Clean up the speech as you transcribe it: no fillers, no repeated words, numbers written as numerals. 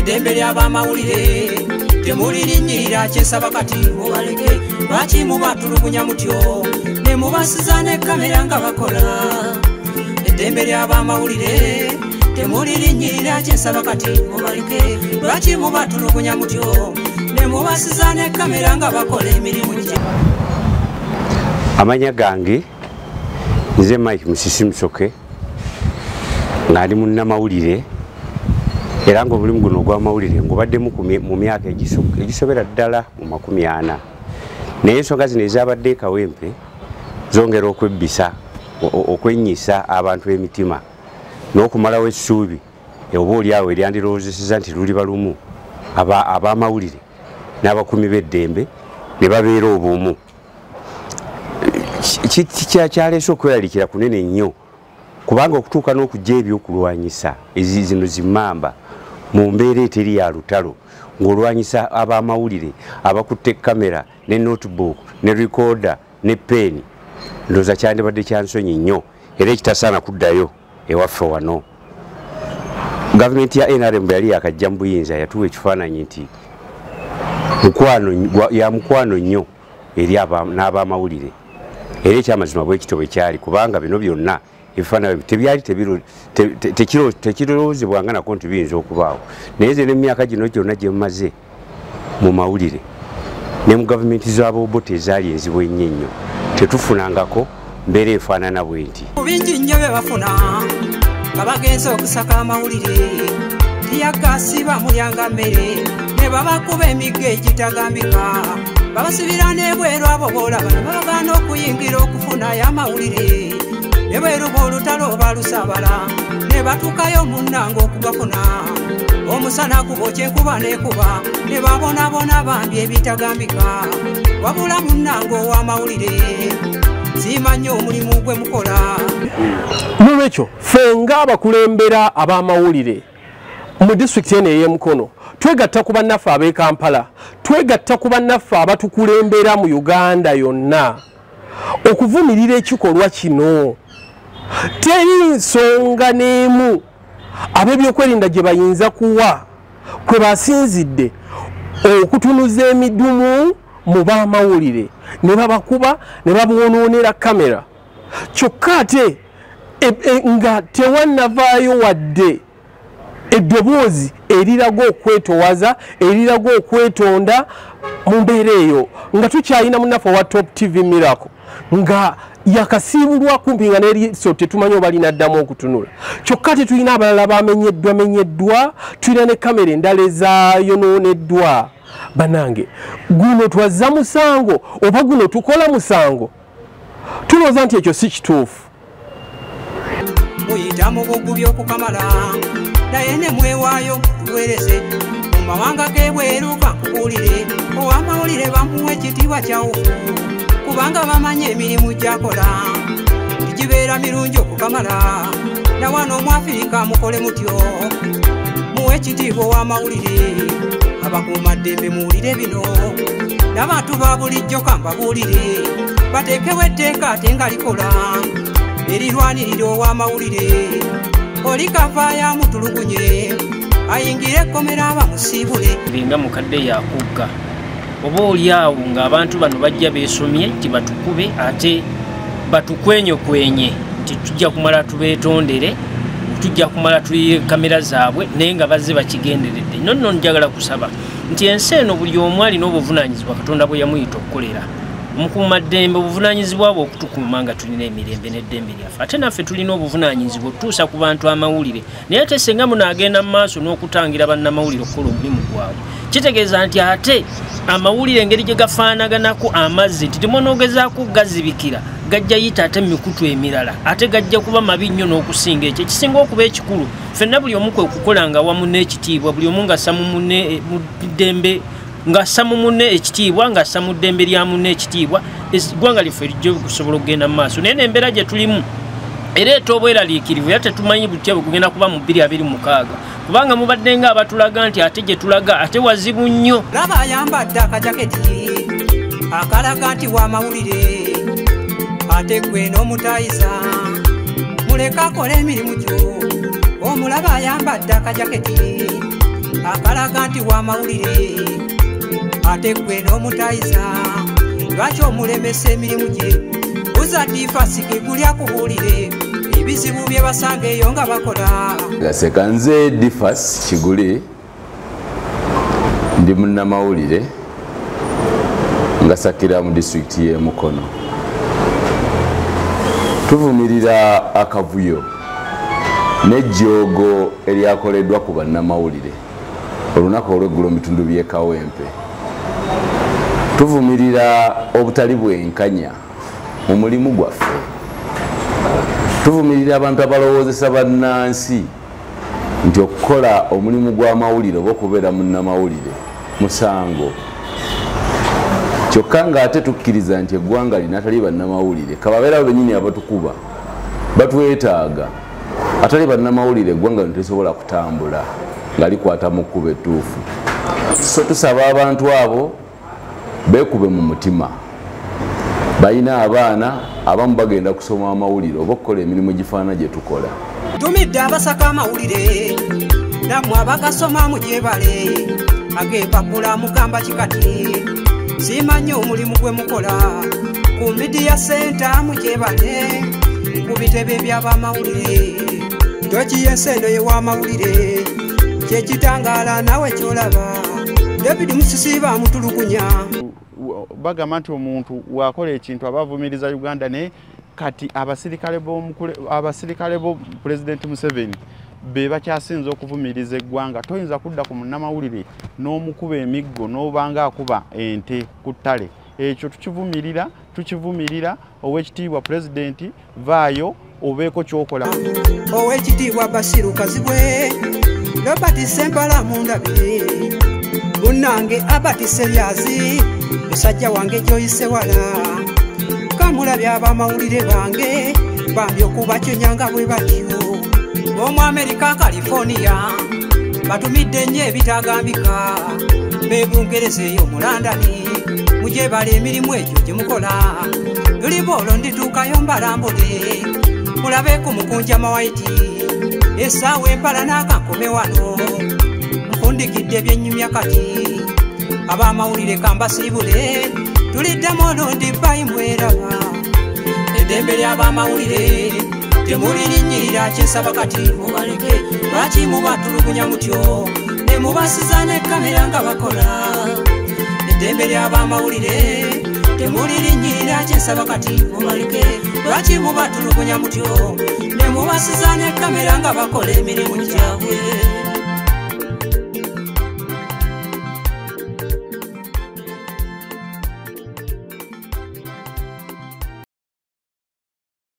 eddembe ly'abamawulire temulirinnyirira kyensaba kati mubaleke lwaki mubatulugunya mutyo ne mubasiza ne kamera nga bakola eddembe ly'abamawulire temulirinnyirira kyensaba kati mubaleke lwaki mubatulugunya mutyo ne mubasiza ne kamera nga bakola emirimu gye. Amanya gange nze Mike Musisi Musoke ng'ali munnamawulire era ng'omulimu guno ogw'amawulire ng'obaddemu mu myaka egisobera ddala mu 40 naye ensonga zino ezabadde kawempe zongera okwebbisa okwennyisa abantu b'emitima n'okumalawo essuubi oba oliawo eryandirowoozeseza nti luli balumu ab'amawulire n'abakuumi b'eddembe ne babeera obumu. Kyaleese okweraliikira kunene nnyo kubanga okutuuka n'okujja ebyokulwanyisa zino zimmamba mu mbeera eteri ya lutalo ng'olwanyisa ab'amawulire abakutte kamera ne notebook ne recorder ne peeni ndowooza kyandibadde kyansonyi nnyo era ekitasaana kuddayo ewaffe wano. Gavumenti ya NRM bwe yali yakajja mu buyinza yatuwa ekifaananyi nti ya mukwano nnyo eri n'ab'amawulire era ekyamazima bwe kityo bwe kyali kubanga bino byonna ebifaananyi tebyali tekirowoozebwanga nako nti biyinza okubaawo naye ze n'emyaka gino gyonna gye mumaze mu mawulire ne mu gavumenti z'aboobote ezaali enzibu ennyo ennyo tetufunangako mbeera efaanana bwe nti bingi nnyo bye bafuna nga bagenze okusaka amawulire tiyagasi bamulyanga mmere ne babakuba emigga egitagambika babasibira n'ebweru abo boolaba ne babagaana okuyingira okufunayo amawulire ne bweruba olutalo balusaabala ne batuukayo munnanga okugafuna omusana kubookye enkuba n'ekuba ne babonabona bambi ebitagambika wabula munnanga ow'amawulire simanyi omulimu gwe mukola. Nolwekyo ffe ng'abakulembera ab'amawulire mu disitulikiti eno ey'Emukono twegatta ku bannaffe ab'e Kampala, twegatta ku bannaffe abatukulembera mu Uganda yonna okuvumirira ekikolwa kino. Teri nsonga n'emu ab'ebyokwerinda gye bayinza kuwa kwe basinzidde okutunuza emidumu mu b'amawulire ne babakuba ne babonoonera kamera kyokka ate nga tewannavaayo wadde eddoboozi eriraga okwetowaza eriraga okwetonda mu mbeera eyo nga tukyalina munnaffe owa Top TV Miracle nga yakasiibulwa kumpi nga n'eriiso tetumanyi oba linaddamu okutunula kyokka ate tulina abalala bamenyeddwa tulina ne kamera endala ezayonooneddwa. Banange guno twazza musango oba guno tukola musango tulowooza nti ekyo si kituufu. Muyita mu bugubi okukamala naye ne mwewaayo tuweereze mu mawanga g'ebweru kakubuulire ow'amawulire bamuwa ekitiibwa kyawufu kubanga bamanyi emirimu gy'akola gibeera mirungi okukamala na wano mu Afirika mukole mutyo muwe ekitiibwa ow'amawulire abakuumaddembe muwulire bino n'abantu ba bulijjo kambabuulire bateekewo etteeka ate nga likola erirwanirira ow'amawulire oli kavaayo mutulugunye ayingire ekkomera abamusiibule binga mukadde yakugga oba oliawo ng'abantu bano bajja beesomye nti batukube ate batukwenyokwenye nti tujja kumala tubeetondere tujja kumala tuliye kamera zaabwe naye nga bazze bakigenderedde. Nonno njagala kusaba nti ensi eno buli omu alina obuvunaanyizibwa Katonda bwe yamuyita okukolera. Omukuumaddembe obuvunaanyizibwa bwe okutukuuma nga tulina emirembe n'eddembe lyaffe ate naffe tulina obuvunaanyizibwa okutuusa ku bantu amawulire naye ate senga munaagenda mu maaso n'okutangira bannamawulire okukola omulimu gwabwe kitegeeza nti ate amawulire engeri gye gafaanaganako amazzi nti temunogezaako gazibikira gajja yita ate mikutu emirala ate gajja kuba mabi nnyo n'okusinga ekyo ekisinga okuba ekikulu ffenna buli omu kwe kukolanga wamu n'ekitiibwa buli omu ng'assa mu munne mu ddembe ng'assa mu munne ekitiibwa ng'assa mu ddembe lya munne ekitiibwa eggwanga lyaffe lijja kusobola okugenda mu maaso naye n'embeera gye tulimu ereeta obweraliikirivu era tetumanyi butya bwe kugenda kuba mu 2026 kubanga mubadde nga abatulaga nti ate gye tulaga ate wazibu nnyo. Laba ayambadde akajaketi akalaga nti w'amawulire ate gwe n'omutayiza muleka akola emirimu gyo omulaba ayambadde akajaketi akalaga nti wa mawulire ate gwe n'omutayiza lwaki omulemesa emirimu gye uzadifasike guli akubuulire ebizibu bye basanga eyo nga bakola gaseka nze Difas Kiguli ndi munnamawulire ngasakira mu disitulikiti y'e Mukono. Tuvumirira akavuyo n'ejjoogo eryakoleddwa ku bannamawulire olunaku olw'eggulo mu bitundu by'e Kawempe. Tuvumirira obutali bwenkanya mu mulimu gwaffe. Tuvumirira abantu abalowoozesa bannansi nti okukola omulimu gw'amawulire oba okubeera munnamawulire musango. Kyokka ng'ate tukkiriza nti eggwanga lino atali bannamawulire kababeera bennyini abatukuba batwetaaga atali bannamawulire eggwanga lino terisobola kutambula nga likwata mu kkubo ettuufu. So tusaba abantu abo beekube mu mutima. Balina abaana abamu bagenda kusoma amawulire oba okukola emirimu gifaana gye tukola. Tumidde abasaka amawulire nammwe abagasoma mugyebale ag'empapula mugamba kikati simanyi omulimu gwe mukola ku midiya senta mugyebale ku bitebe by'abamawulire tokiyenseeno yew'amawulire kyekitangaala nawe kyolaba David Musisiba mutulugunya bagamba nti omuntu wakola ekintu abavumiriza Uganda ne kati abasirikale bo President Museveni be bakyasinza okuvumiriza eggwanga. Toyinza kudda ku munnamawulire n'omukuba emiggo n'obanga akuba ente ku ttale. Ekyo tukivumirira ow'ekitiibwa President vaayo obeeko kyokola. Ow'ekitiibwa Basiru Kazibwe Robert Sempala mundabire munnange Abati Seryazi musajja wange Joyce Wala kamulabye abamawulire bange bambi okuba kyonyanga bwe batyo mu America California batumidde nnyo ebitagambika beebungerezeeyo mu London mugyebala emirimu egyo gye mukola luliboolo ndituukayo mbalambule mulabeeko mukunja mawaiti essaawa empala n'akankome wano nkundikidde ebyennyumya kati abamawulire kambasiibule tuliddemu olundi bayi mweraba eddembe ly'abamawulire temulirinnyirira kyensaba kati mubaleke lwaki mubatulugunya mutyo ne mubasiza ne kamera nga bakola eddembe ly'abamawulire temulirinnyirira kyensaba kati mubaleke lwaki mubatulugunya mutyo ne mubasiza ne kamera nga bakola emirimu gyabwe.